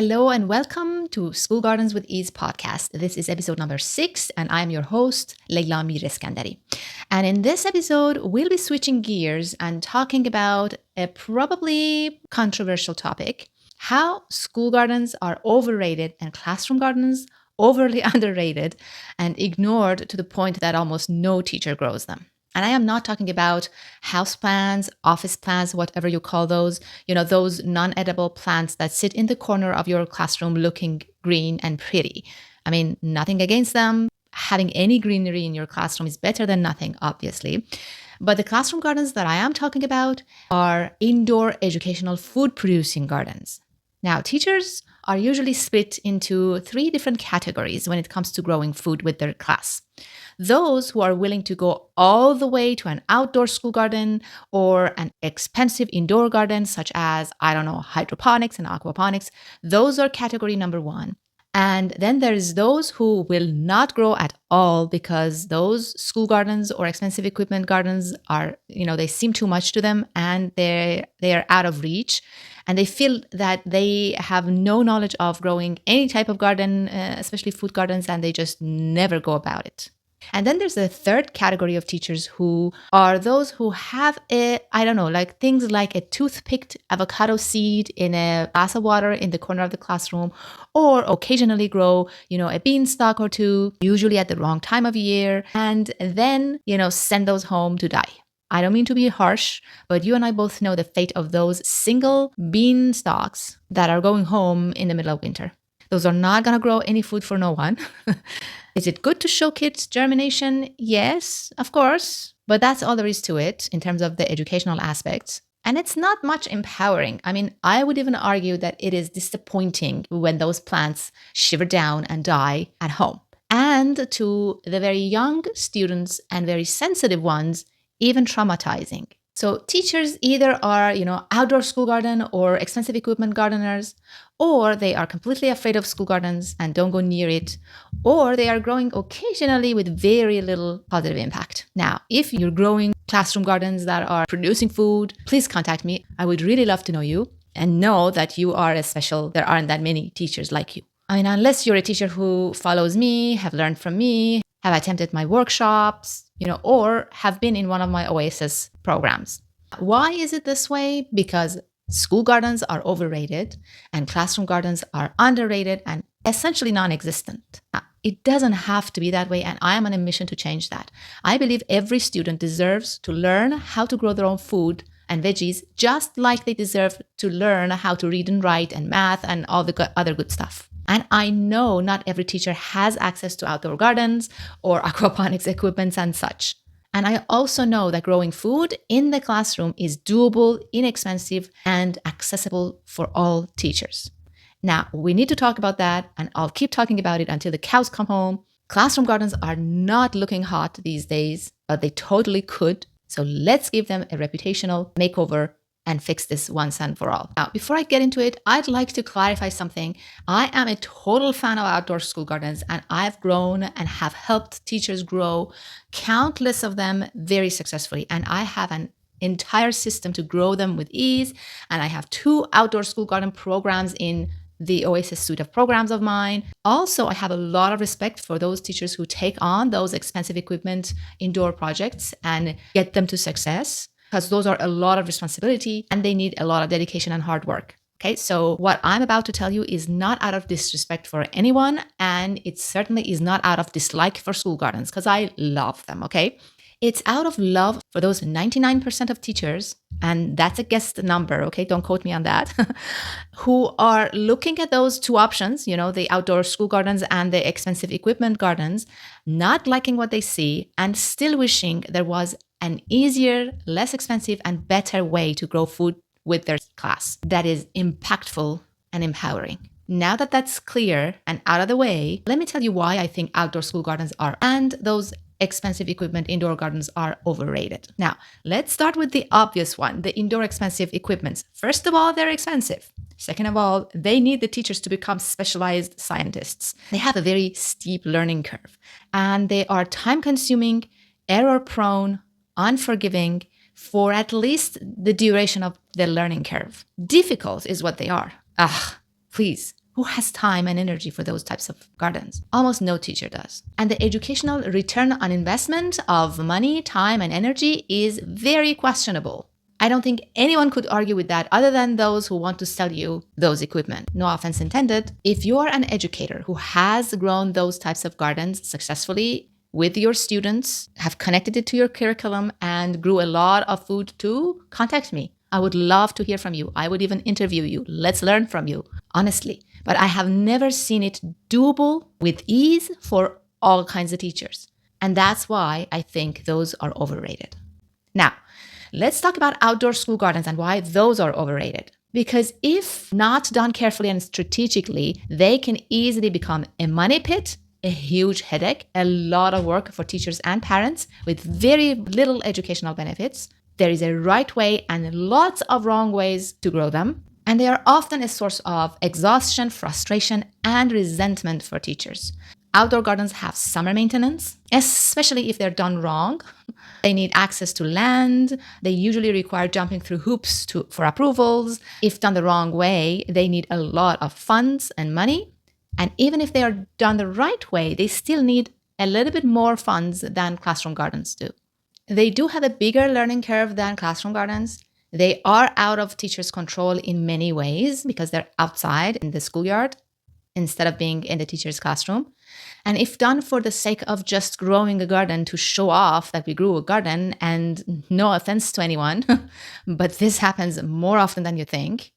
Hello and welcome to School Gardens with Ease podcast. This is episode number 6, and I am your host, Leila Mir Eskandari. And in this episode, we'll be switching gears and talking about a probably controversial topic: how school gardens are overrated and classroom gardens overly underrated and ignored to the point that almost no teacher grows them. And I am not talking about house plants, office plants, whatever you call those, those non-edible plants that sit in the corner of your classroom looking green and pretty. I mean, nothing against them. Having any greenery in your classroom is better than nothing, obviously. But the classroom gardens that I am talking about are indoor educational food producing gardens. Now, teachers are usually split into 3 different categories when it comes to growing food with their class. Those who are willing to go all the way to an outdoor school garden or an expensive indoor garden, such as, hydroponics and aquaponics, those are category number 1. And then there's those who will not grow at all because those school gardens or expensive equipment gardens are, they seem too much to them and they are out of reach. And they feel that they have no knowledge of growing any type of garden, especially food gardens, and they just never go about it. And then there's a third category of teachers who are those who have things like a toothpicked avocado seed in a glass of water in the corner of the classroom, or occasionally grow, a beanstalk or two, usually at the wrong time of year, and then, send those home to die. I don't mean to be harsh, but you and I both know the fate of those single beanstalks that are going home in the middle of winter. Those are not going to grow any food for no one. Is it good to show kids germination? Yes, of course. But that's all there is to it in terms of the educational aspects. And it's not much empowering. I mean, I would even argue that it is disappointing when those plants shiver down and die at home. And to the very young students and very sensitive ones, even traumatizing. So teachers either are, outdoor school garden or expensive equipment gardeners, or they are completely afraid of school gardens and don't go near it, or they are growing occasionally with very little positive impact. Now, if you're growing classroom gardens that are producing food, please contact me. I would really love to know you and know that you are special. There aren't that many teachers like you. I mean, unless you're a teacher who follows me, have learned from me, have attended my workshops, or have been in one of my Oasis programs. Why is it this way? Because school gardens are overrated and classroom gardens are underrated and essentially non-existent. Now, it doesn't have to be that way, and I am on a mission to change that. I believe every student deserves to learn how to grow their own food and veggies, just like they deserve to learn how to read and write and math and all the other good stuff. And I know not every teacher has access to outdoor gardens or aquaponics equipments and such. And I also know that growing food in the classroom is doable, inexpensive, and accessible for all teachers. Now, we need to talk about that, and I'll keep talking about it until the cows come home. Classroom gardens are not looking hot these days, but they totally could. So let's give them a reputational makeover and fix this once and for all. Now, before I get into it, I'd like to clarify something. I am a total fan of outdoor school gardens, and I've grown and have helped teachers grow countless of them very successfully. And I have an entire system to grow them with ease. And I have 2 outdoor school garden programs in the Oasis Suite of programs of mine. Also, I have a lot of respect for those teachers who take on those expensive equipment indoor projects and get them to success, because those are a lot of responsibility and they need a lot of dedication and hard work. Okay, so what I'm about to tell you is not out of disrespect for anyone, and it certainly is not out of dislike for school gardens, because I love them, okay? It's out of love for those 99% of teachers, and that's a guessed number, okay? Don't quote me on that, who are looking at those 2 options, the outdoor school gardens and the expensive equipment gardens, not liking what they see and still wishing there was an easier, less expensive, and better way to grow food with their class that is impactful and empowering. Now that that's clear and out of the way, let me tell you why I think outdoor school gardens and those expensive equipment indoor gardens are overrated. Now, let's start with the obvious one, the indoor expensive equipments. First of all, they're expensive. Second of all, they need the teachers to become specialized scientists. They have a very steep learning curve, and they are time-consuming, error-prone, unforgiving for at least the duration of the learning curve. Difficult is what they are. Please. Who has time and energy for those types of gardens? Almost no teacher does. And the educational return on investment of money, time, and energy is very questionable. I don't think anyone could argue with that other than those who want to sell you those equipment. No offense intended. If you are an educator who has grown those types of gardens successfully with your students, have connected it to your curriculum, and grew a lot of food too, contact me. I would love to hear from you. I would even interview you. Let's learn from you, honestly. But I have never seen it doable with ease for all kinds of teachers. And that's why I think those are overrated. Now, let's talk about outdoor school gardens and why those are overrated. Because if not done carefully and strategically, they can easily become a money pit, a huge headache, a lot of work for teachers and parents with very little educational benefits. There is a right way and lots of wrong ways to grow them. And they are often a source of exhaustion, frustration, and resentment for teachers. Outdoor gardens have summer maintenance, especially if they're done wrong. They need access to land. They usually require jumping through hoops for approvals. If done the wrong way, they need a lot of funds and money. And even if they are done the right way, they still need a little bit more funds than classroom gardens do. They do have a bigger learning curve than classroom gardens. They are out of teachers' control in many ways because they're outside in the schoolyard instead of being in the teacher's classroom. And if done for the sake of just growing a garden to show off that we grew a garden, and no offense to anyone, but this happens more often than you think,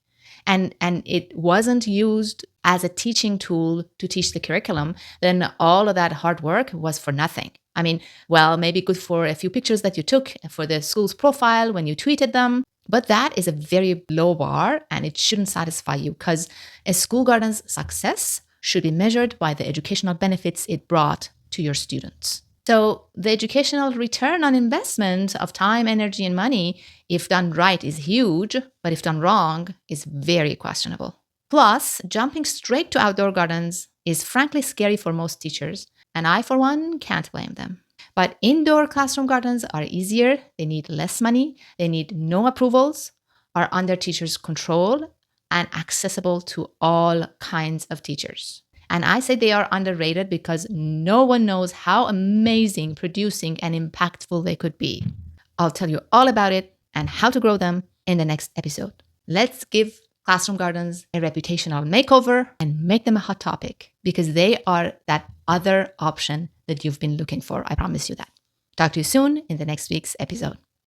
and it wasn't used as a teaching tool to teach the curriculum, then all of that hard work was for nothing. I mean, well, maybe good for a few pictures that you took for the school's profile when you tweeted them, but that is a very low bar and it shouldn't satisfy you because a school garden's success should be measured by the educational benefits it brought to your students. So the educational return on investment of time, energy, and money, if done right, is huge, but if done wrong, is very questionable. Plus, jumping straight to outdoor gardens is frankly scary for most teachers, and I, for one, can't blame them. But indoor classroom gardens are easier, they need less money, they need no approvals, are under teachers' control, and accessible to all kinds of teachers. And I say they are underrated because no one knows how amazing, producing, and impactful they could be. I'll tell you all about it and how to grow them in the next episode. Let's give classroom gardens a reputational makeover and make them a hot topic because they are that other option that you've been looking for. I promise you that. Talk to you soon in the next week's episode.